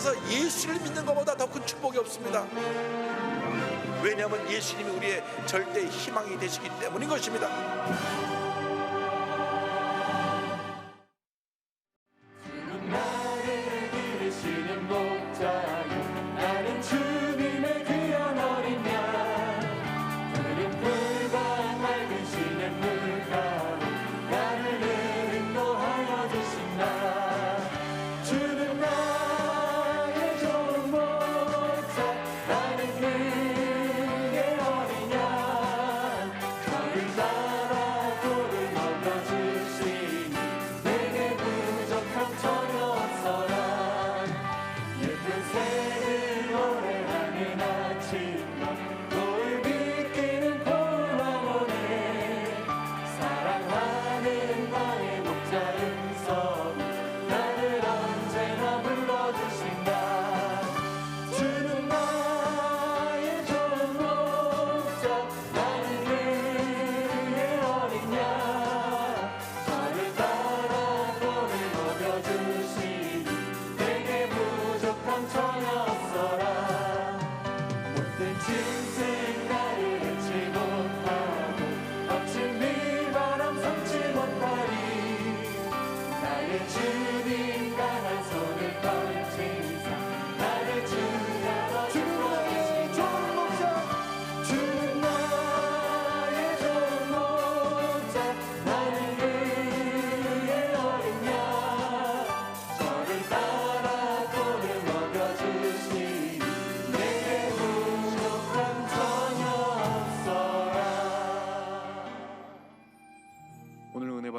그래서 예수를 믿는 것보다 더 큰 축복이 없습니다. 왜냐하면 예수님이 우리의 절대 희망이 되시기 때문인 것입니다.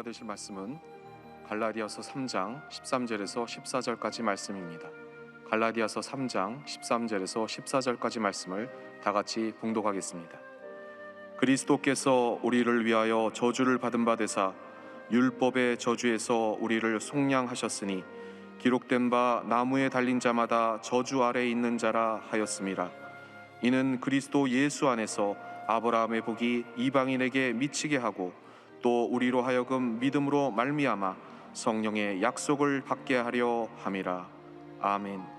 받으실 말씀은 갈라디아서 3장 13절에서 14절까지 말씀입니다. 갈라디아서 3장 13절에서 14절까지 말씀을 다 같이 봉독하겠습니다. 그리스도께서 우리를 위하여 저주를 받은 바 되사 율법의 저주에서 우리를 속량하셨으니 기록된 바 나무에 달린 자마다 저주 아래에 있는 자라 하였음이라. 이는 그리스도 예수 안에서 아브라함의 복이 이방인에게 미치게 하고 또 우리로 하여금 믿음으로 말미암아 성령의 약속을 받게 하려 함이라. 아멘.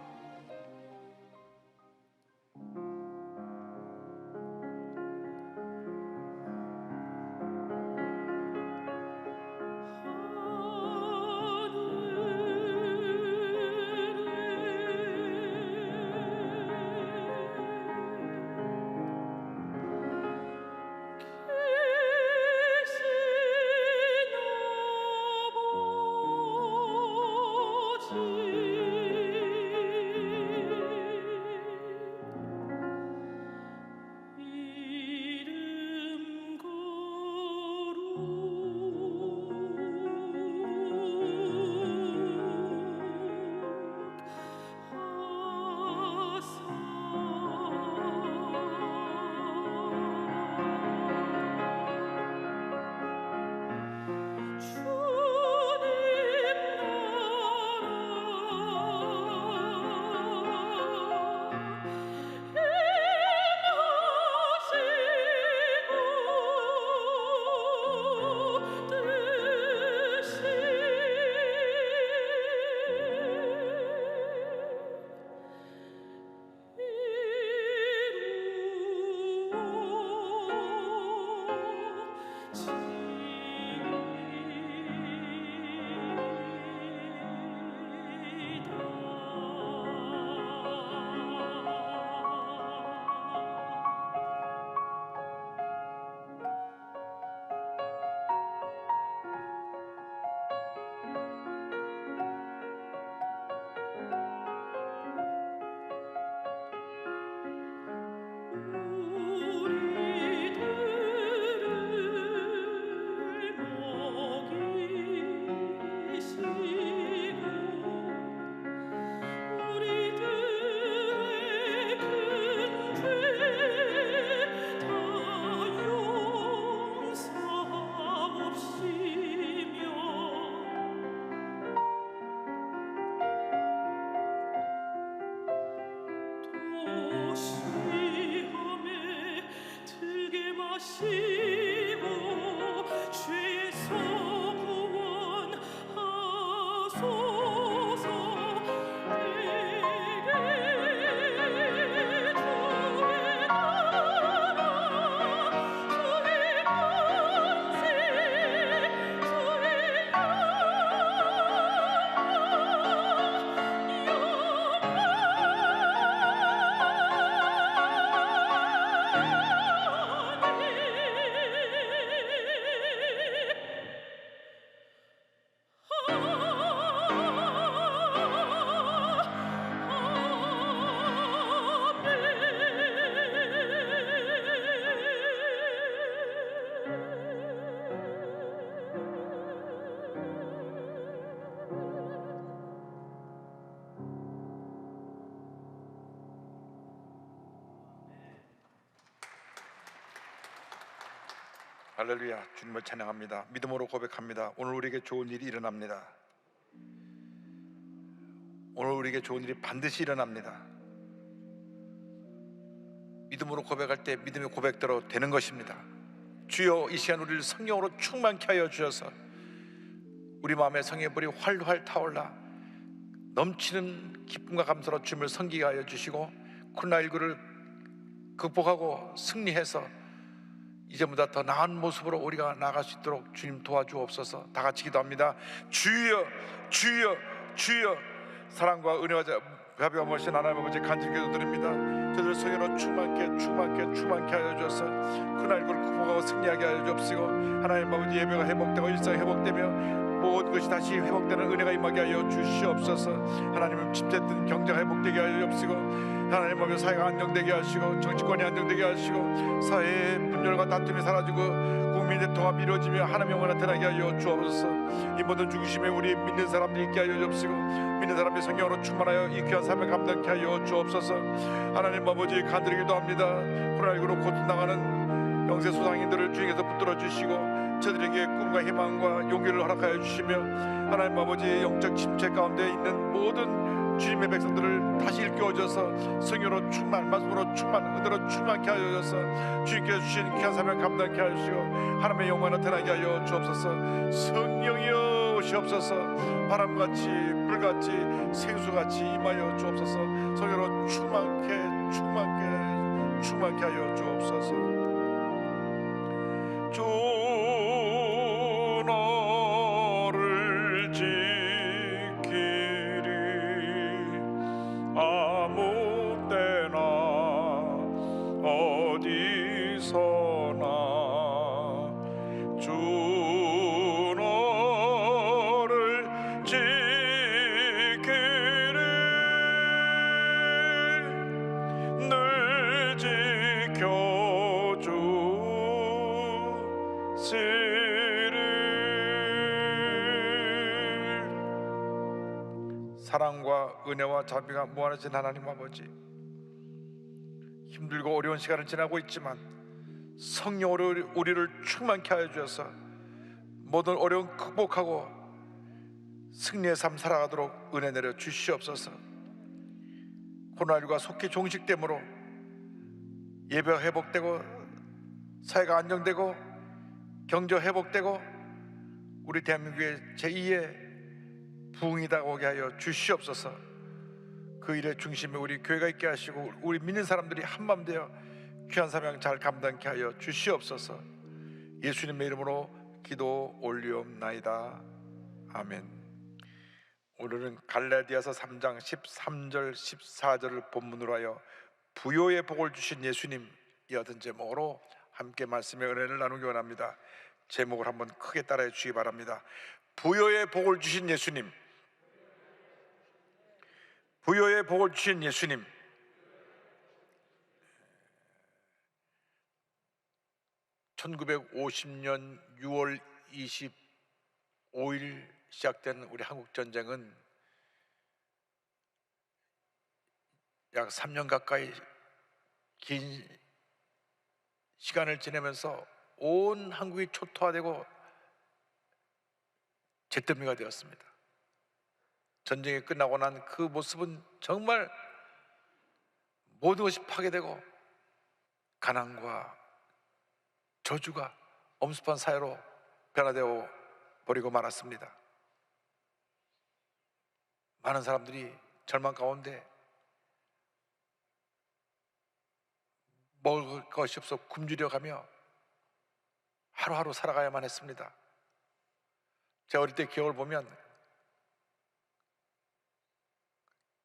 할렐루야. 주님을 찬양합니다. 믿음으로 고백합니다. 오늘 우리에게 좋은 일이 일어납니다. 오늘 우리에게 좋은 일이 반드시 일어납니다. 믿음으로 고백할 때 믿음의 고백대로 되는 것입니다. 주여, 이 시간 우리를 성령으로 충만케 하여 주셔서 우리 마음에 성령의 불이 활활 타올라 넘치는 기쁨과 감사로 주님을 섬기게 하여 주시고 코로나19를 극복하고 승리해서 이제보다 더 나은 모습으로 우리가 나아갈 수 있도록 주님 도와주옵소서. 다 같이 기도합니다. 주여, 주여, 주여. 사랑과 은혜와 자비와 모신 하나님 아버지 간절히 기도드립니다. 저들 성령으로 충만케 하여 주셔서 코로나19를 극복하고 승리하게 하여 주옵시고, 하나님 아버지 예배가 회복되고 일상이 회복되며 모든 것이 다시 회복되는 은혜가 임하게 하여 주시옵소서. 하나님은 침체된 경제가 회복되게 하여 주옵시고, 하나님 아버지 사회가 안정되게 하시고 정치권이 안정되게 하시고 사회의 분열과 다툼이 사라지고 국민의 통합이 이루어지며 하나님의 영광 나타나게 하여 주옵소서. 이 모든 중심에 우리 믿는 사람들이 있게 하여 주옵시고, 믿는 사람의 성령으로 충만하여 이 귀한 삶을 감당케 하여 주옵소서. 하나님 아버지 간절히 기도합니다. 코로나19로 고통당하는 영세 소상인들을 주님께서 붙들어 주시고 저들에게 꿈과 희망과 용기를 허락하여 주시며, 하나님 아버지 영적 침체 가운데 있는 모든 주님의 백성들을 다시 일깨워줘서 성령으로 충만, 말씀으로 충만, 은혜로 충만케 하여 주셔서 주님께서 주신 귀한 사명 감당케 하여 주시고 하나님의 영광을 나타나게 하여 주옵소서. 성령이여 오시옵소서. 바람같이 불같이 생수같이 임하여 주옵소서. 성령으로 충만케 하여 주옵소서. 주 너를 지키리 아무 때나 어디서나 주 너를 지키리 늘 지켜주시리. 사랑과 은혜와 자비가 무한하신 하나님 아버지, 힘들고 어려운 시간을 지나고 있지만 성령으로 우리를 충만케 하여 주셔서 모든 어려움 극복하고 승리의 삶 살아가도록 은혜 내려 주시옵소서. 코로나19가 속히 종식됨으로 예배가 회복되고 사회가 안정되고 경제 회복되고 우리 대한민국의 제2의 부흥이 다가오게 하여 주시옵소서. 그 일의 중심에 우리 교회가 있게 하시고 우리 믿는 사람들이 한마음 되어 귀한 사명 잘 감당케 하여 주시옵소서. 예수님의 이름으로 기도 올리옵나이다. 아멘. 오늘은 갈라디아서 3장 13절 14절을 본문으로 하여 부요의 복을 주신 예수님, 이어든 제목으로 함께 말씀의 은혜를 나누기 원합니다. 제목을 한번 크게 따라해 주시기 바랍니다. 부요의 복을 주신 예수님, 부요의 복을 주신 예수님. 1950년 6월 25일 시작된 우리 한국 전쟁은 약 3년 가까이 긴 시간을 지내면서 온 한국이 초토화되고 잿더미가 되었습니다. 전쟁이 끝나고 난 그 모습은 정말 모든 것이 파괴되고 가난과 저주가 엄습한 사회로 변화되어 버리고 말았습니다. 많은 사람들이 절망 가운데 먹을 것이 없어 굶주려 가며 하루하루 살아가야만 했습니다. 제 어릴 때 기억을 보면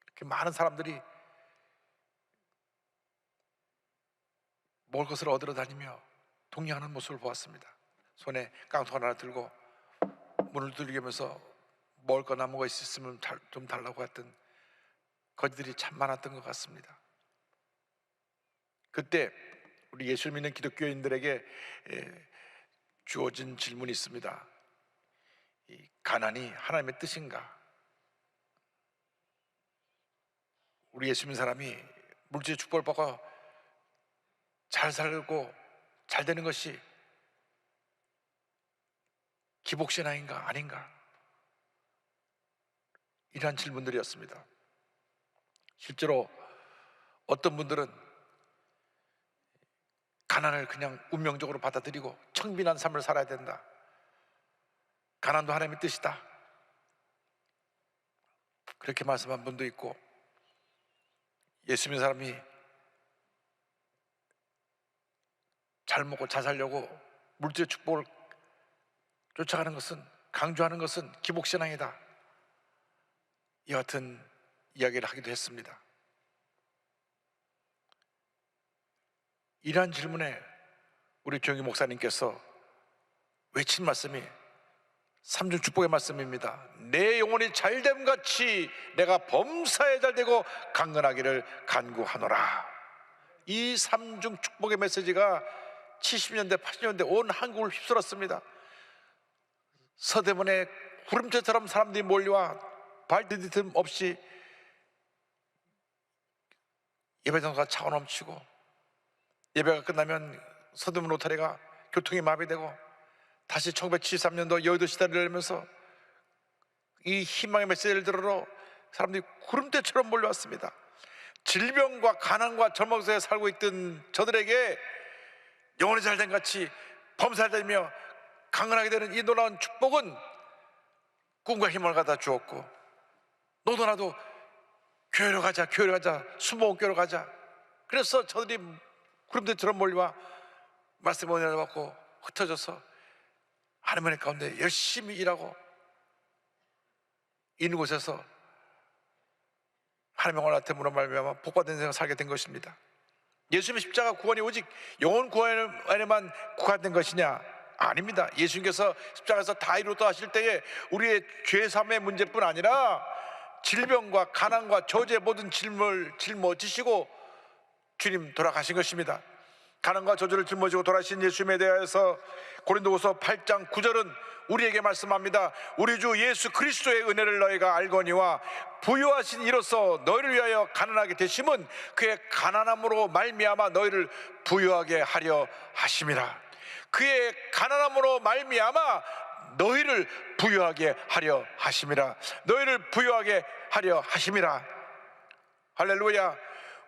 이렇게 많은 사람들이 먹을 것을 얻으러 다니며 동요하는 모습을 보았습니다. 손에 깡통 하나 들고 문을 두들기면서 먹을 거 남은 거 있으면 좀 달라고 했던 거지들이 참 많았던 것 같습니다. 그때 우리 예수 믿는 기독교인들에게 주어진 질문이 있습니다. 이 가난이 하나님의 뜻인가? 우리 예수 믿는 사람이 물질의 축복을 받고 잘 살고 잘 되는 것이 기복신앙인가 아닌가? 이러한 질문들이었습니다. 실제로 어떤 분들은 가난을 그냥 운명적으로 받아들이고 청빈한 삶을 살아야 된다, 가난도 하나님의 뜻이다, 그렇게 말씀한 분도 있고, 예수 믿는 사람이 잘 먹고 잘 살려고 물질의 축복을 쫓아가는 것은, 강조하는 것은 기복신앙이다, 이 같은 이야기를 하기도 했습니다. 이러한 질문에 우리 조영기 목사님께서 외친 말씀이 삼중 축복의 말씀입니다. 내 영혼이 잘됨 같이 내가 범사에 잘되고 강건하기를 간구하노라. 이 삼중 축복의 메시지가 70년대 80년대 온 한국을 휩쓸었습니다. 서대문에 구름대처럼 사람들이 몰려와 발디딤 없이 예배장소가 차고 넘치고, 예배가 끝나면 서대문 로타리가 교통이 마비되고, 다시 1973년도 여의도 시대를 열면서 이 희망의 메시지를 들으러 사람들이 구름대처럼 몰려왔습니다. 질병과 가난과 절망 속에 살고 있던 저들에게 영혼이 잘된 같이 범사되며 강건하게 되는 이 놀라운 축복은 꿈과 힘을 갖다 주었고, 너도 나도 교회로 가자, 교회로 가자, 수목교회로 가자. 그래서 저들이 구름대처럼 몰려와 말씀의 은혜를 받고 흩어져서 하나님의 가운데 열심히 일하고 있는 곳에서 하나님의 원하템으로 말미암아 복받은 생을 살게 된 것입니다. 예수님의 십자가 구원이 오직 영혼 구원에만 국한된 것이냐? 아닙니다. 예수님께서 십자가에서 다 이루었다 하실 때에 우리의 죄사함의 문제뿐 아니라 질병과 가난과 저주의 모든 짐을 짊어지시고 주님 돌아가신 것입니다. 가난과 저주를 짊어지고 돌아가신 예수님에 대하여서 고린도후서 8장 9절은 우리에게 말씀합니다. 우리 주 예수 그리스도의 은혜를 너희가 알거니와 부유하신 이로써 너희를 위하여 가난하게 되심은 그의 가난함으로 말미암아 너희를 부유하게 하려 하심이라. 그의 가난함으로 말미암아 너희를 부유하게 하려 하심이라. 너희를 부유하게 하려 하심이라. 할렐루야.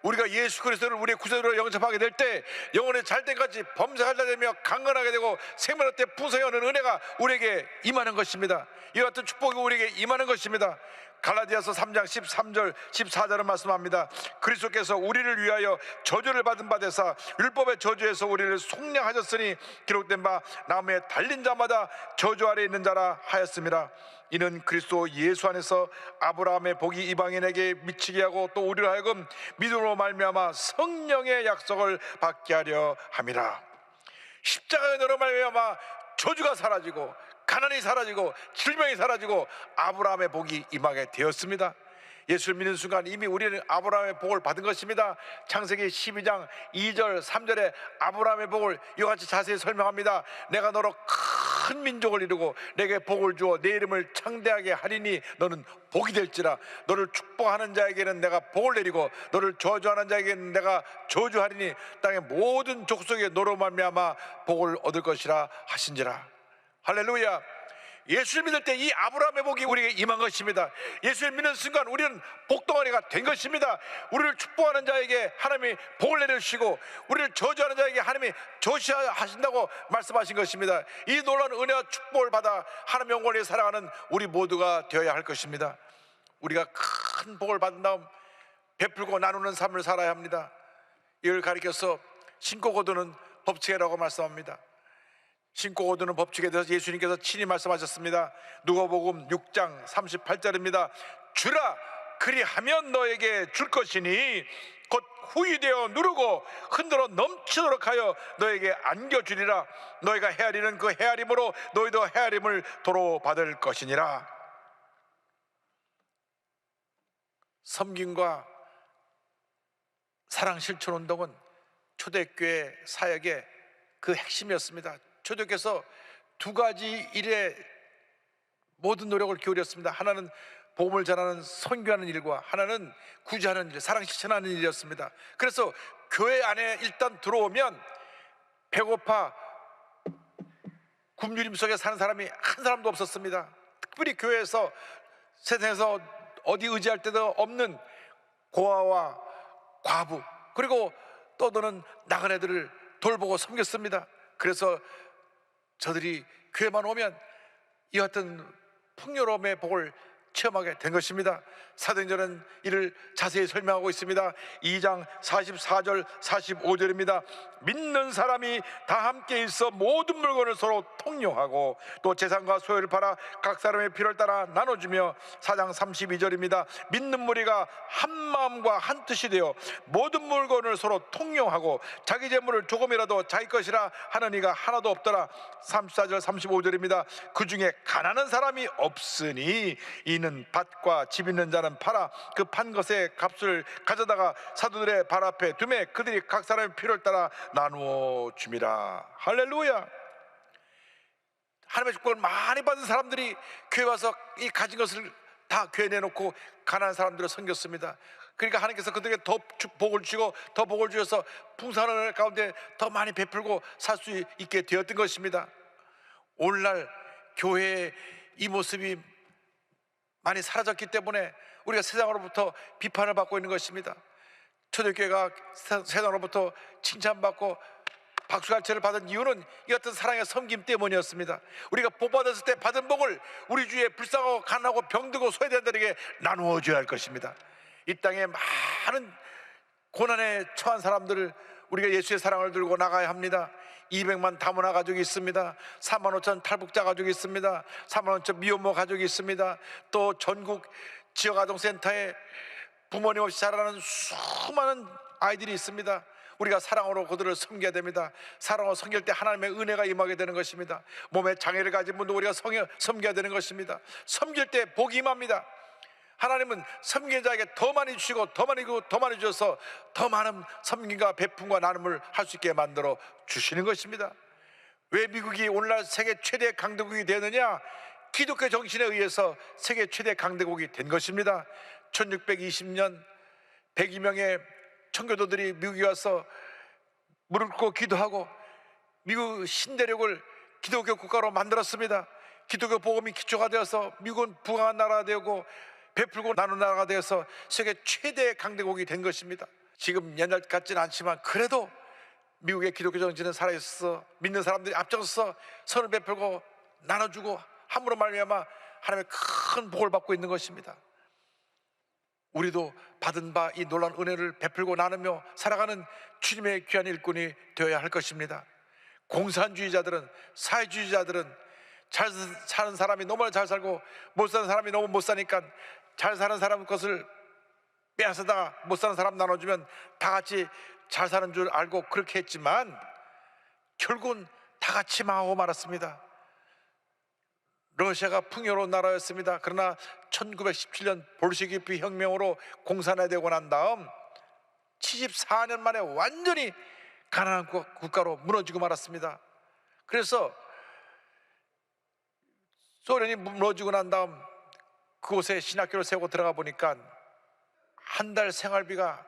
우리가 예수 그리스도를 우리의 구세주로 영접하게 될 때 영혼의 잘된까지 범사가 되며 강건하게 되고 생명의 때 풍성히 오는 은혜가 우리에게 임하는 것입니다. 이와 같은 축복이 우리에게 임하는 것입니다. 갈라디아서 3장 13절 14절은 말씀합니다. 그리스도께서 우리를 위하여 저주를 받은 바 되사 율법의 저주에서 우리를 속량하셨으니 기록된 바 나무에 달린 자마다 저주 아래 있는 자라 하였습니다. 이는 그리스도 예수 안에서 아브라함의 복이 이방인에게 미치게 하고 또 우리로 하여금 믿음으로 말미암아 성령의 약속을 받게 하려 함이라. 십자가의 너로 말미암아 저주가 사라지고 가난이 사라지고 질병이 사라지고 아브라함의 복이 임하게 되었습니다. 예수를 믿는 순간 이미 우리는 아브라함의 복을 받은 것입니다. 창세기 12장 2절 3절에 아브라함의 복을 이와 같이 자세히 설명합니다. 내가 너로 큰 민족을 이루고 내게 복을 주어 내 이름을 창대하게 하리니 너는 복이 될지라. 너를 축복하는 자에게는 내가 복을 내리고 너를 저주하는 자에게는 내가 저주하리니 땅의 모든 족속에 너로 말미암아 복을 얻을 것이라 하신지라. 할렐루야. 예수를 믿을 때 이 아브라함의 복이 우리에게 임한 것입니다. 예수를 믿는 순간 우리는 복덩어리가 된 것입니다. 우리를 축복하는 자에게 하나님이 복을 내려주시고 우리를 저주하는 자에게 하나님이 저주하신다고 말씀하신 것입니다. 이 놀라운 은혜와 축복을 받아 하나님의 영원히 살아가는 우리 모두가 되어야 할 것입니다. 우리가 큰 복을 받은 다음 베풀고 나누는 삶을 살아야 합니다. 이를 가리켜서 신고 거두는 법칙이라고 말씀합니다. 신고 거두는 법칙에 대해서 예수님께서 친히 말씀하셨습니다. 누가복음 6장 38절입니다. 주라 그리하면 너에게 줄 것이니 곧 후이되어 누르고 흔들어 넘치도록 하여 너에게 안겨주리라. 너희가 헤아리는 그 헤아림으로 너희도 헤아림을 도로 받을 것이니라. 섬김과 사랑 실천 운동은 초대교회 사역의 그 핵심이었습니다. 초대교회에서 두 가지 일에 모든 노력을 기울였습니다. 하나는 복음을 전하는 선교하는 일과 하나는 구제하는 일, 사랑 실천하는 일이었습니다. 그래서 교회 안에 일단 들어오면 배고파 굶주림 속에 사는 사람이 한 사람도 없었습니다. 특별히 교회에서, 세상에서 어디 의지할 데도 없는 고아와 과부, 그리고 떠도는 나그네들을 돌보고 섬겼습니다. 그래서 저들이 교회만 오면 이 같은 풍요로움의 복을 체험하게 된 것입니다. 사도행전은 이를 자세히 설명하고 있습니다. 2장 44절 45절입니다. 믿는 사람이 다 함께 있어 모든 물건을 서로 통용하고 또 재산과 소유를 팔아 각 사람의 필요를 따라 나눠주며, 4장 32절입니다. 믿는 무리가 한 마음과 한 뜻이 되어 모든 물건을 서로 통용하고 자기 재물을 조금이라도 자기 것이라 하는 이가 하나도 없더라. 34절 35절입니다. 그 중에 가난한 사람이 없으니 이는 밭과 집 있는 자는 팔아 그 판 것의 값을 가져다가 사도들의 발 앞에 두매 그들이 각 사람의 필요를 따라 나누어 줌이라. 할렐루야. 하나님의 축복을 많이 받은 사람들이 교회 와서 이 가진 것을 다 교회에 내놓고 가난한 사람들을 섬겼습니다. 그러니까 하나님께서 그들에게 더 복을 주시고 더 복을 주셔서 풍성한 가운데 더 많이 베풀고 살 수 있게 되었던 것입니다. 오늘날 교회의 이 모습이 많이 사라졌기 때문에 우리가 세상으로부터 비판을 받고 있는 것입니다. 초대교회가 세상으로부터 칭찬받고 박수갈채를 받은 이유는 이 같은 사랑의 섬김 때문이었습니다. 우리가 복 받았을 때 받은 복을 우리 주위에 불쌍하고 가난하고 병들고 소외된 자들에게 나누어 줘야 할 것입니다. 이 땅에 많은 고난에 처한 사람들을 우리가 예수의 사랑을 들고 나가야 합니다. 200만 다문화 가족이 있습니다. 4만 5천 탈북자 가족이 있습니다. 4만 5천 미혼모 가족이 있습니다. 또 전국 지역아동센터에 부모님 없이 자라는 수많은 아이들이 있습니다. 우리가 사랑으로 그들을 섬겨야 됩니다. 사랑으로 섬길 때 하나님의 은혜가 임하게 되는 것입니다. 몸에 장애를 가진 분도 우리가 섬겨야 되는 것입니다. 섬길 때 복이 임합니다. 하나님은 섬기는 자에게 더 많이 주시고 더 많이 주고 더 많이 주셔서 더 많은 섬김과 베품과 나눔을 할 수 있게 만들어 주시는 것입니다. 왜 미국이 오늘날 세계 최대 강대국이 되느냐? 기독교 정신에 의해서 세계 최대 강대국이 된 것입니다. 1620년 102명의 청교도들이 미국에 와서 무릎 꿇고 기도하고 미국 신대륙을 기독교 국가로 만들었습니다. 기독교 복음이 기초가 되어서 미국은 부강한 나라가 되고 베풀고 나누는 나라가 되어서 세계 최대 강대국이 된 것입니다. 지금 옛날 같지는 않지만 그래도 미국의 기독교 정신은 살아있어 믿는 사람들이 앞장서서 선을 베풀고 나눠주고 함으로 말미암아 하나님의 큰 복을 받고 있는 것입니다. 우리도 받은 바 이 놀라운 은혜를 베풀고 나누며 살아가는 주님의 귀한 일꾼이 되어야 할 것입니다. 공산주의자들은, 사회주의자들은 잘 사는 사람이 너무나 잘 살고 못 사는 사람이 너무 못 사니까 잘 사는 사람 것을 빼앗아다가 못 사는 사람 나눠주면 다 같이 잘 사는 줄 알고 그렇게 했지만 결국은 다 같이 망하고 말았습니다. 러시아가 풍요로운 나라였습니다. 그러나 1917년 볼셰비키 혁명으로 공산화되고 난 다음 74년 만에 완전히 가난한 국가로 무너지고 말았습니다. 그래서 소련이 무너지고 난 다음 그곳에 신학교를 세우고 들어가 보니까 한 달 생활비가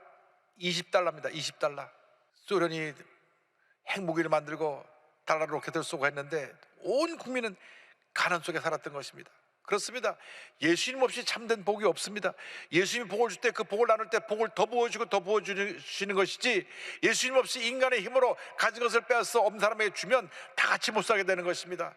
20달러입니다. 20달러. 소련이 핵무기를 만들고 달러 로켓을 쏘고 했는데 온 국민은 가난 속에 살았던 것입니다. 그렇습니다. 예수님 없이 참된 복이 없습니다. 예수님이 복을 줄 때 그 복을 나눌 때 복을 더 부어주고 더 부어주시는 것이지, 예수님 없이 인간의 힘으로 가진 것을 빼앗아 없는 사람에게 주면 다 같이 못 살게 되는 것입니다.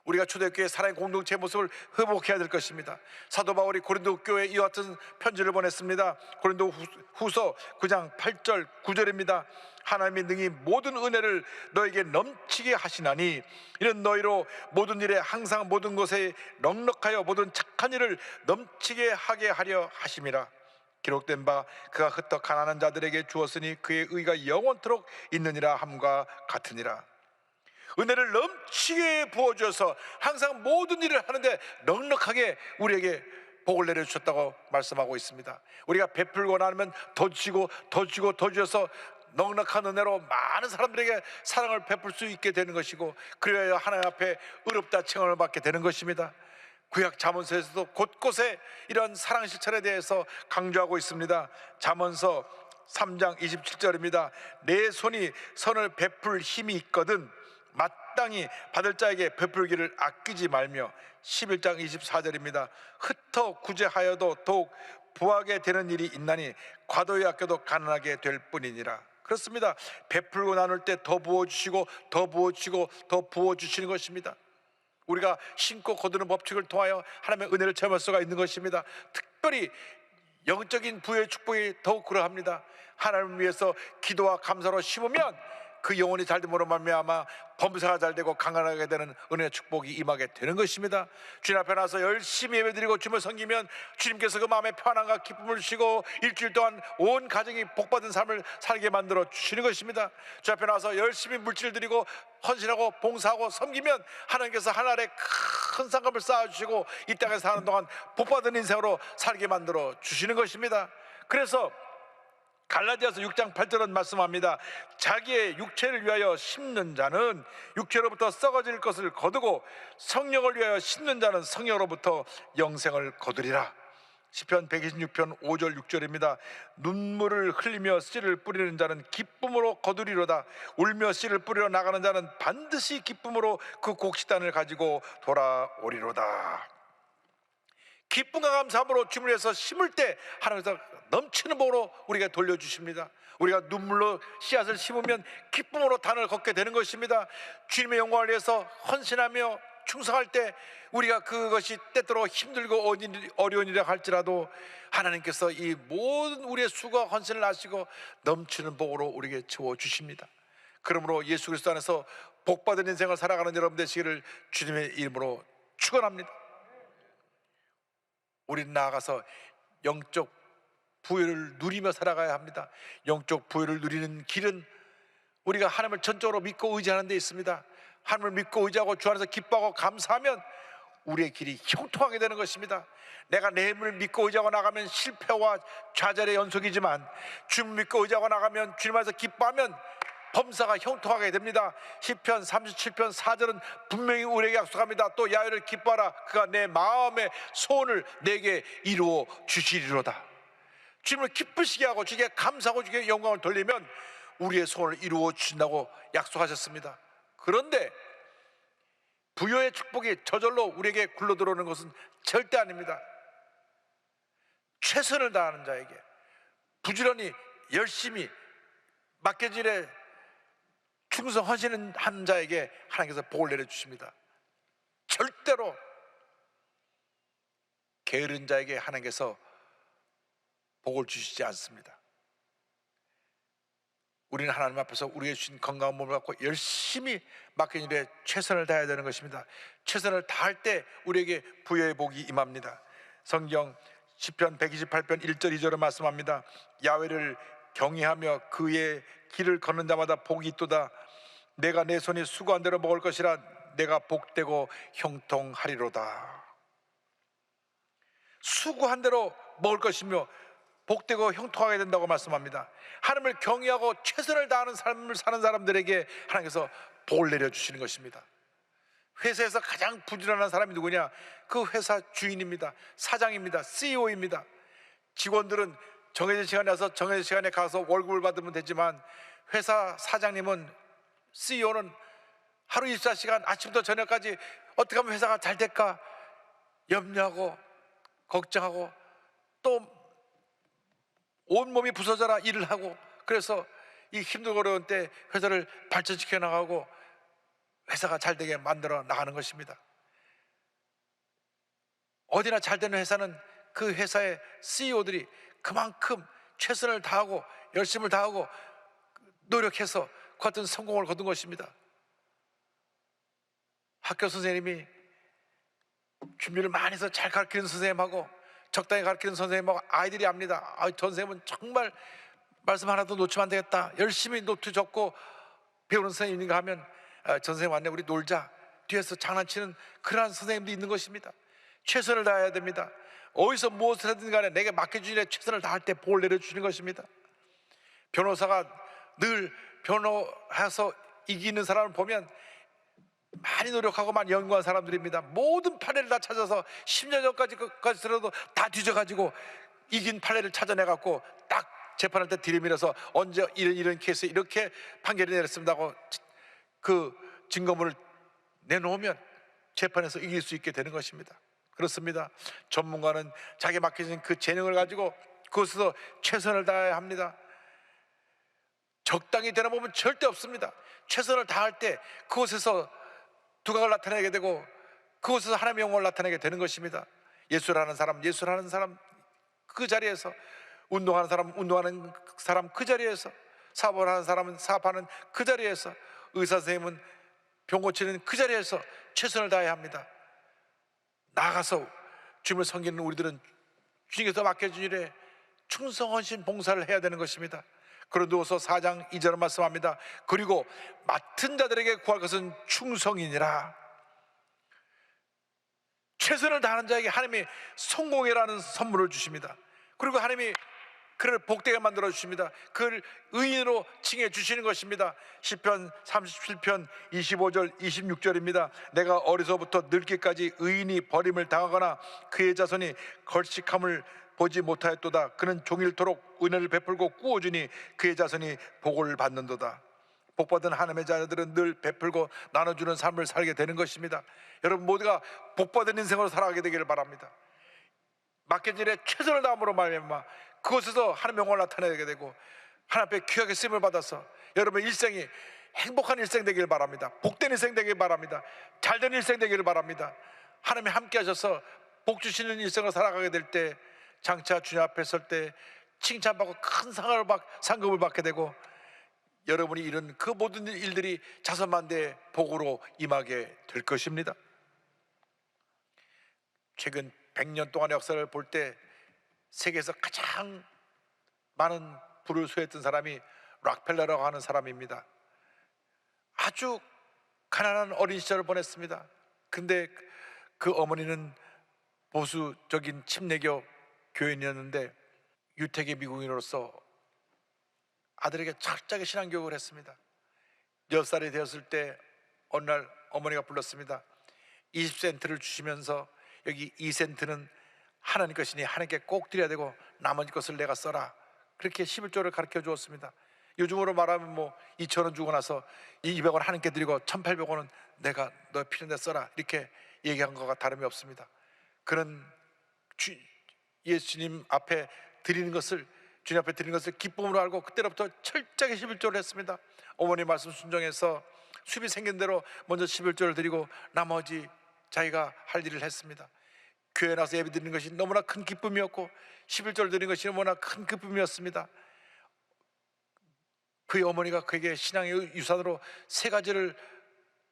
우리가 초대교회 사랑의 공동체 모습을 회복해야 될 것입니다. 사도 바울이 고린도 교회에 이와 같은 편지를 보냈습니다. 고린도 후서 9장 8절 9절입니다. 하나님이 능히 모든 은혜를 너에게 넘치게 하시나니 이는 너희로 모든 일에 항상 모든 것에 넉넉하여 모든 착한 일을 넘치게 하게 하려 하심이라. 기록된 바 그가 흩어 가난한 자들에게 주었으니 그의 의가 영원토록 있느니라 함과 같으니라. 은혜를 넘치게 부어주셔서 항상 모든 일을 하는데 넉넉하게 우리에게 복을 내려주셨다고 말씀하고 있습니다. 우리가 베풀고 나면 더 주시고 더 주고 더 주셔서 넉넉한 은혜로 많은 사람들에게 사랑을 베풀 수 있게 되는 것이고, 그래야 하나님 앞에 의롭다 칭함을 받게 되는 것입니다. 구약 잠언서에서도 곳곳에 이런 사랑 실천에 대해서 강조하고 있습니다. 잠언서 3장 27절입니다. 내 손이 선을 베풀 힘이 있거든 마땅히 받을 자에게 베풀기를 아끼지 말며 11장 24절입니다. 흩어 구제하여도 더욱 부하게 되는 일이 있나니 과도히 아껴도 가난하게 될 뿐이니라. 그렇습니다. 베풀고 나눌 때 더 부어주시고 더 부어주시고 더 부어주시는 것입니다. 우리가 신고 거두는 법칙을 통하여 하나님의 은혜를 체험할 수가 있는 것입니다. 특별히 영적인 부의 축복이 더욱 그러합니다. 하나님을 위해서 기도와 감사로 심으면 그 영혼이 잘됨으로 말미암아 범사가 잘되고 강건하게 되는 은혜의 축복이 임하게 되는 것입니다. 주님 앞에 나서 열심히 예배드리고 주님을 섬기면 주님께서 그 마음에 평안과 기쁨을 주시고 일주일 동안 온 가정이 복받은 삶을 살게 만들어 주시는 것입니다. 주 앞에 나서 열심히 물질 드리고 헌신하고 봉사하고 섬기면 하나님께서 하늘에 큰 상급을 쌓아주시고 이 땅에 사는 동안 복받은 인생으로 살게 만들어 주시는 것입니다. 그래서 갈라디아서 6장 8절은 말씀합니다. 자기의 육체를 위하여 심는 자는 육체로부터 썩어질 것을 거두고 성령을 위하여 심는 자는 성령으로부터 영생을 거두리라. 시편 126편 5절 6절입니다. 눈물을 흘리며 씨를 뿌리는 자는 기쁨으로 거두리로다. 울며 씨를 뿌리러 나가는 자는 반드시 기쁨으로 그 곡식단을 가지고 돌아오리로다. 기쁨과 감사함으로 주님을 위해서 심을 때 하나님께서 넘치는 복으로 우리가 돌려주십니다. 우리가 눈물로 씨앗을 심으면 기쁨으로 단을 걷게 되는 것입니다. 주님의 영광을 위해서 헌신하며 충성할 때 우리가 그것이 때때로 힘들고 어려운 일이라 할지라도 하나님께서 이 모든 우리의 수고와 헌신을 아시고 넘치는 복으로 우리에게 채워주십니다. 그러므로 예수 그리스도 안에서 복받은 인생을 살아가는 여러분 되시기를 주님의 이름으로 축원합니다. 우리는 나아가서 영적 부여를 누리며 살아가야 합니다. 영적 부여를 누리는 길은 우리가 하나님을 전적으로 믿고 의지하는 데 있습니다. 하나님을 믿고 의지하고 주 안에서 기뻐하고 감사하면 우리의 길이 형통하게 되는 것입니다. 내가 내 힘을 믿고 의지하고 나가면 실패와 좌절의 연속이지만 주님을 믿고 의지하고 나가면 주님 안에서 기뻐하면 범사가 형통하게 됩니다. 시편 37편 4절은 분명히 우리에게 약속합니다. 또 야훼를 기뻐하라. 그가 내 마음의 소원을 내게 이루어 주시리로다. 주님을 기쁘시게 하고 주께 감사하고 주께 영광을 돌리면 우리의 소원을 이루어 주신다고 약속하셨습니다. 그런데 부여의 축복이 저절로 우리에게 굴러들어오는 것은 절대 아닙니다. 최선을 다하는 자에게, 부지런히 열심히 맡겨진 일에 충성하시는 자에게 하나님께서 복을 내려주십니다. 절대로 게으른 자에게 하나님께서 복을 주시지 않습니다. 우리는 하나님 앞에서 우리에게 주신 건강한 몸을 갖고 열심히 맡긴 일에 최선을 다해야 되는 것입니다. 최선을 다할 때 우리에게 부여의 복이 임합니다. 성경 시편 128편 1절 2절을 말씀합니다. 야훼를 경외하며 그의 길을 걷는 자마다 복이 있도다. 내가 내 손이 수고한 대로 먹을 것이라. 내가 복되고 형통하리로다. 수고한 대로 먹을 것이며 복되고 형통하게 된다고 말씀합니다. 하나님을 경외하고 최선을 다하는 삶을 사는 사람들에게 하나님께서 복을 내려주시는 것입니다. 회사에서 가장 부지런한 사람이 누구냐? 그 회사 주인입니다. 사장입니다. CEO입니다. 직원들은 정해진 시간에 와서 정해진 시간에 가서 월급을 받으면 되지만 회사 사장님은, CEO는 하루 24시간 아침부터 저녁까지 어떻게 하면 회사가 잘 될까 염려하고 걱정하고 또 온몸이 부서져라 일을 하고, 그래서 이 힘들고 어려운 때 회사를 발전시켜 나가고 회사가 잘 되게 만들어 나가는 것입니다. 어디나 잘 되는 회사는 그 회사의 CEO들이 그만큼 최선을 다하고 열심을 다하고 노력해서 그 같은 성공을 거둔 것입니다. 학교 선생님이 준비를 많이 해서 잘 가르치는 선생님하고 적당히 가르치는 선생님하고 아이들이 압니다. 전 선생님은 정말 말씀 하나도 놓치면 안 되겠다. 열심히 노트 적고 배우는 선생님인가 하면 전 선생님 왔네, 우리 놀자. 뒤에서 장난치는 그러한 선생님도 있는 것입니다. 최선을 다해야 됩니다. 어디서 무엇을 하든 간에 내게 맡겨준 일에 최선을 다할 때 복을 내려주시는 것입니다. 변호사가 늘 변호해서 이기는 사람을 보면 많이 노력하고 많이 연구한 사람들입니다. 모든 판례를 다 찾아서 10년 전까지 들어도 다 뒤져가지고 이긴 판례를 찾아내갖고 딱 재판할 때 들이밀어서 언제 이런 케이스에 이렇게 판결이 내렸습니다 하고 그 증거물을 내놓으면 재판에서 이길 수 있게 되는 것입니다. 그렇습니다. 전문가는 자기 맡겨진 그 재능을 가지고 그것에서 최선을 다해야 합니다. 적당히 되나 보면 절대 없습니다. 최선을 다할 때 그곳에서 두각을 나타내게 되고 그곳에서 하나님의 영광을 나타내게 되는 것입니다. 예술하는 사람 그 자리에서, 운동하는 사람 그 자리에서, 사업을 하는 사람은 사업하는 그 자리에서, 의사 선생님은 병 고치는 그 자리에서 최선을 다해야 합니다. 나가서 주님을 섬기는 우리들은 주님께서 맡겨준 일에 충성 헌신 봉사를 해야 되는 것입니다. 고린도후서 4장 2절을 말씀합니다. 그리고 맡은 자들에게 구할 것은 충성이니라. 최선을 다하는 자에게 하나님이 성공이라는 선물을 주십니다. 그리고 하나님이 그를 복되게 만들어 주십니다. 그를 의인으로 칭해 주시는 것입니다. 시편 37편 25절 26절입니다. 내가 어려서부터 늙기까지 의인이 버림을 당하거나 그의 자손이 걸식함을 보지 못하였도다. 그는 종일토록 은혜를 베풀고 꾸어주니 그의 자손이 복을 받는도다. 복받은 하나님의 자녀들은 늘 베풀고 나눠주는 삶을 살게 되는 것입니다. 여러분 모두가 복받은 인생으로 살아가게 되기를 바랍니다. 맡겨진 일에 최선을 다함으로 말미암아 그곳에서 하나님의 영광을 나타내게 되고 하나님 앞에 귀하게 쓰임을 받아서 여러분의 일생이 행복한 일생 되기를 바랍니다. 복된 일생 되기를 바랍니다. 잘된 일생 되기를 바랍니다. 하나님이 함께 하셔서 복 주시는 일생을 살아가게 될 때 장차 주님 앞에 설 때 칭찬받고 큰 상급을 받게 되고 여러분이 이룬 그 모든 일들이 자선만대의 복으로 임하게 될 것입니다. 최근 100년 동안의 역사를 볼 때 세계에서 가장 많은 부를 수했던 사람이 락펠러라고 하는 사람입니다. 아주 가난한 어린 시절을 보냈습니다. 근데 그 어머니는 보수적인 침례교 교인이었는데 유태계 미국인으로서 아들에게 철저하게 신앙교육을 했습니다. 10살이 되었을 때 어느 날 어머니가 불렀습니다. 20센트를 주시면서 여기 2센트는 하나님 것이니 하나님께 꼭 드려야 되고 나머지 것을 내가 써라. 그렇게 11조를 가르쳐 주었습니다. 요즘으로 말하면 뭐 2,000원 주고 나서 200원 하나님께 드리고 1,800원은 내가 너 필요한 데 써라 이렇게 얘기한 것과 다름이 없습니다. 그는 예수님 앞에 드리는 것을, 주님 앞에 드리는 것을 기쁨으로 알고 그때로부터 철저하게 11조를 했습니다. 어머니 말씀 순종해서 수입이 생긴 대로 먼저 11조를 드리고 나머지 자기가 할 일을 했습니다. 교회 나서 예배 드리는 것이 너무나 큰 기쁨이었고 11조를 드리는 것이 너무나 큰 기쁨이었습니다. 그의 어머니가 그에게 신앙의 유산으로 세 가지를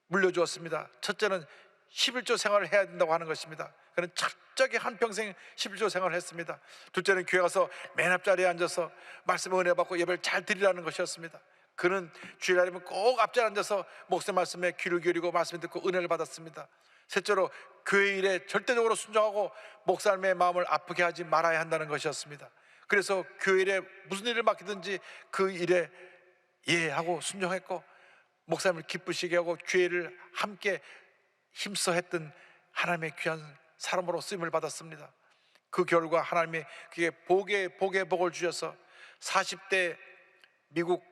물려주었습니다. 첫째는 11조 생활을 해야 된다고 하는 것입니다. 그는 철저하게 한평생 11조 생활을 했습니다. 둘째는 교회 가서 맨 앞자리에 앉아서 말씀을 은혜 받고 예배를 잘 드리라는 것이었습니다. 그는 주일 날이면 꼭 앞자리에 앉아서 목사님 말씀에 귀를 기울이고 말씀을 듣고 은혜를 받았습니다. 셋째로 교회 일에 절대적으로 순종하고 목사님의 마음을 아프게 하지 말아야 한다는 것이었습니다. 그래서 교회 일에 무슨 일을 맡기든지 그 일에 예하고 순종했고 목사님을 기쁘시게 하고 교회를 함께 힘써 했던 하나님의 귀한 사람으로 쓰임을 받았습니다. 그 결과 하나님이 그게 복의 복을 주셔서 40대 미국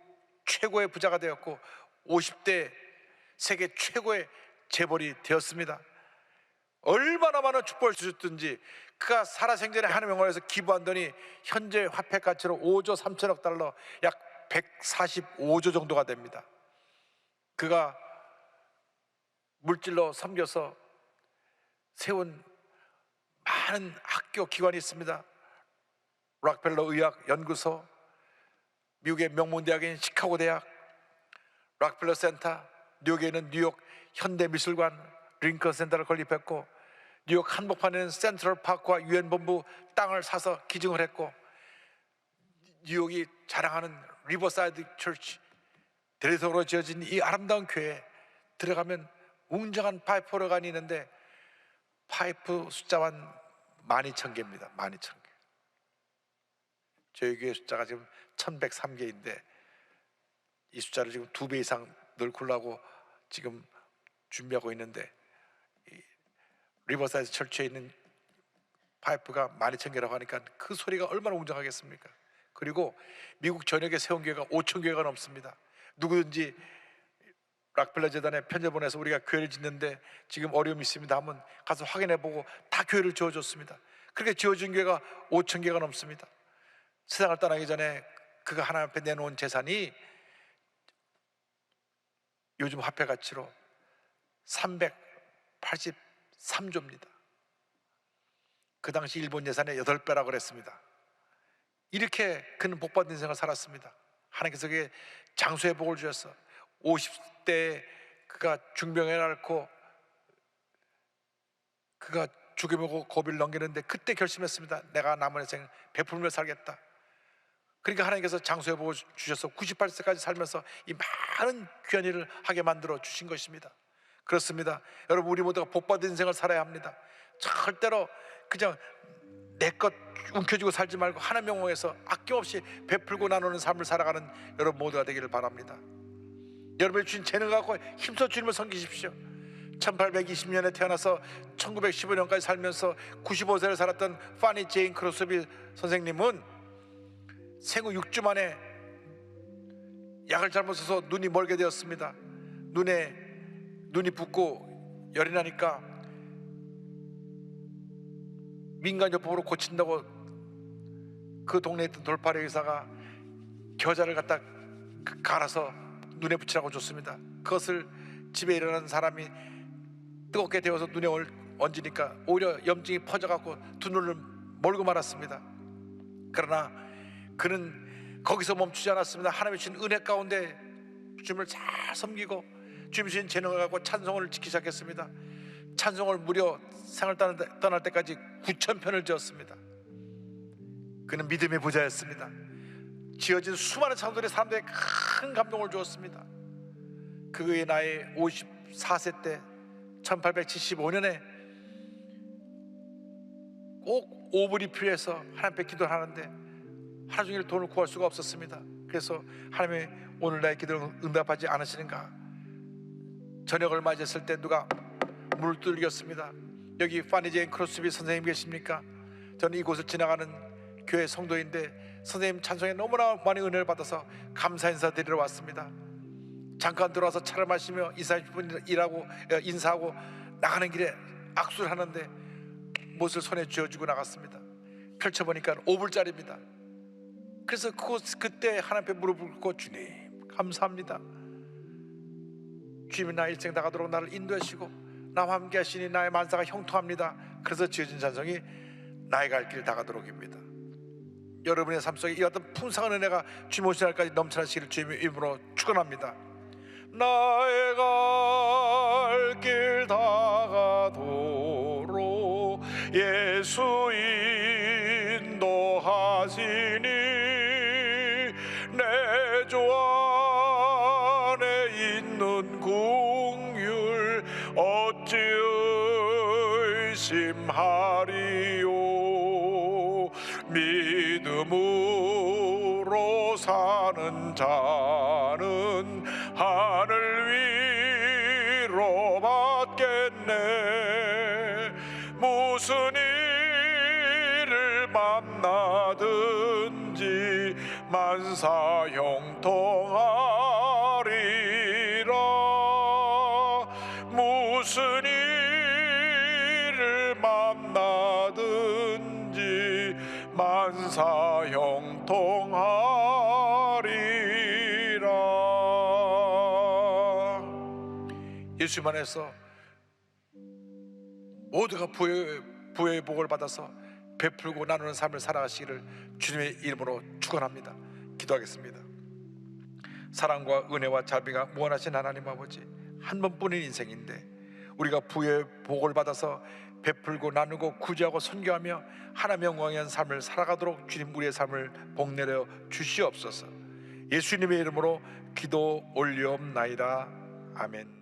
최고의 부자가 되었고 50대 세계 최고의 재벌이 되었습니다. 얼마나 많은 축복을 주셨든지 그가 살아생전에 하나님의 영광에서 기부한 돈이 현재 화폐 가치로 5조 3천억 달러, 약 145조 정도가 됩니다. 그가 물질로 섬겨서 세운 많은 학교 기관이 있습니다. 락펠러 의학 연구소, 미국의 명문대학인 시카고 대학, 락펠러 센터, 뉴욕에 있는 뉴욕 현대미술관 링컨 센터를 건립했고 뉴욕 한복판에는 센트럴 파크와 유엔 본부 땅을 사서 기증을 했고 뉴욕이 자랑하는 리버사이드 처치 대리석으로 지어진 이 아름다운 교회에 들어가면 웅장한 파이프 오르간이 있는데 파이프 숫자만 12,000개입니다. 12,000개. 저희 교회 숫자가 지금 1,103개인데 이 숫자를 지금 2배 이상 늘리려고 지금 준비하고 있는데 리버사이드 철치에 있는 파이프가 12,000개라고 하니까 그 소리가 얼마나 웅장하겠습니까? 그리고 미국 전역에 세운 교회가 5,000교회가 넘습니다. 누구든지 락펠러 재단에 편지 보내서 우리가 교회를 짓는데 지금 어려움이 있습니다 하면 가서 확인해보고 다 교회를 지어줬습니다. 그렇게 지어준 교회가 5,000개가 넘습니다. 세상을 떠나기 전에 그가 하나님 앞에 내놓은 재산이 요즘 화폐 가치로 383조입니다. 그 당시 일본 예산의 8배라고 그랬습니다. 이렇게 그는 복받은 인생을 살았습니다. 하나님께서 그에게 장수의 복을 주셨어. 50대에 그가 중병에 앓고 그가 죽음의 고비를 넘기는데 그때 결심했습니다. 내가 남은 인생 베풀며 살겠다. 그러니까 하나님께서 장수의 복을 주셔서 98세까지 살면서 이 많은 귀한 일을 하게 만들어 주신 것입니다. 그렇습니다. 여러분, 우리 모두가 복받은 인생을 살아야 합니다. 절대로 그냥 내 것 움켜쥐고 살지 말고 하나님 영광에서 아낌없이 베풀고 나누는 삶을 살아가는 여러분 모두가 되기를 바랍니다. 여러분의 주신 재능을 갖고 힘써 주님을 섬기십시오. 1820년에 태어나서 1915년까지 살면서 95세를 살았던 파니 제인 크로스비 선생님은 생후 6주 만에 약을 잘못 써서 눈이 멀게 되었습니다. 눈이 붓고 열이 나니까 민간요법으로 고친다고 그 동네에 있던 돌팔이 의사가 겨자를 갖다 갈아서 눈에 붙이라고 줬습니다. 그것을 집에 일어나는 사람이 뜨겁게 데워서 눈에 얹으니까 오히려 염증이 퍼져갖고 두 눈을 멀고 말았습니다. 그러나 그는 거기서 멈추지 않았습니다. 하나님의 주신 은혜 가운데 주님을 잘 섬기고 주님 주신 재능을 갖고 찬송을 지키기 시작했습니다. 찬송을 무려 생을 떠날 때까지 9,000편을 지었습니다. 그는 믿음의 부자였습니다. 지어진 수많은 찬송들이 사람들에게 큰 감동을 주었습니다. 그의 나이 54세 때 1875년에 꼭 5불이 필요해서 하나님 앞에 기도를 하는데 하루 종일 돈을 구할 수가 없었습니다. 그래서 하나님이 오늘 나의 기도를 응답하지 않으시는가. 저녁을 맞이했을 때 누가 문을 두들겼습니다. 여기 파니 제인 크로스비 선생님 계십니까? 저는 이곳을 지나가는 교회 성도인데 선생님 찬송에 너무나 많이 은혜를 받아서 감사 인사드리러 왔습니다. 잠깐 들어와서 차를 마시며 20-30분 인사하고 나가는 길에 악수를 하는데 못을 손에 쥐어주고 나갔습니다. 펼쳐보니까 5불짜리입니다. 그래서 그때 하나님 앞에 무릎을 꿇고 주님 감사합니다. 주님이 나 일생 나가도록 나를 인도하시고 나와 함께 하시니 나의 만사가 형통합니다. 그래서 지어진 찬송이 나의 갈 길 다가도록입니다. 여러분의 삶 속에 이 어떤 풍성한 은혜가 주님 오신 날까지 넘쳐나시기를 주님의 이름으로 축원합니다. 나의 갈 길 다가도록 예수 인도하시니 내 주 안에 있는 긍휼 어찌 의심하리요. 믿음으로 사는 자는 하늘 위로 받겠네. 무슨 일을 만나든지 만사 형통하리라. 무슨 일을 만나든지 만사 형통하리라. 예수 안에서 모두가 부의 복을 받아서 베풀고 나누는 삶을 살아가시기를 주님의 이름으로 축원합니다. 기도하겠습니다. 사랑과 은혜와 자비가 무한하신 하나님 아버지, 한 번뿐인 인생인데 우리가 부의 복을 받아서 베풀고 나누고 구제하고 선교하며 하나님의 영광의 한 삶을 살아가도록 주님 우리의 삶을 복내려 주시옵소서. 예수님의 이름으로 기도 올리옵나이다. 아멘.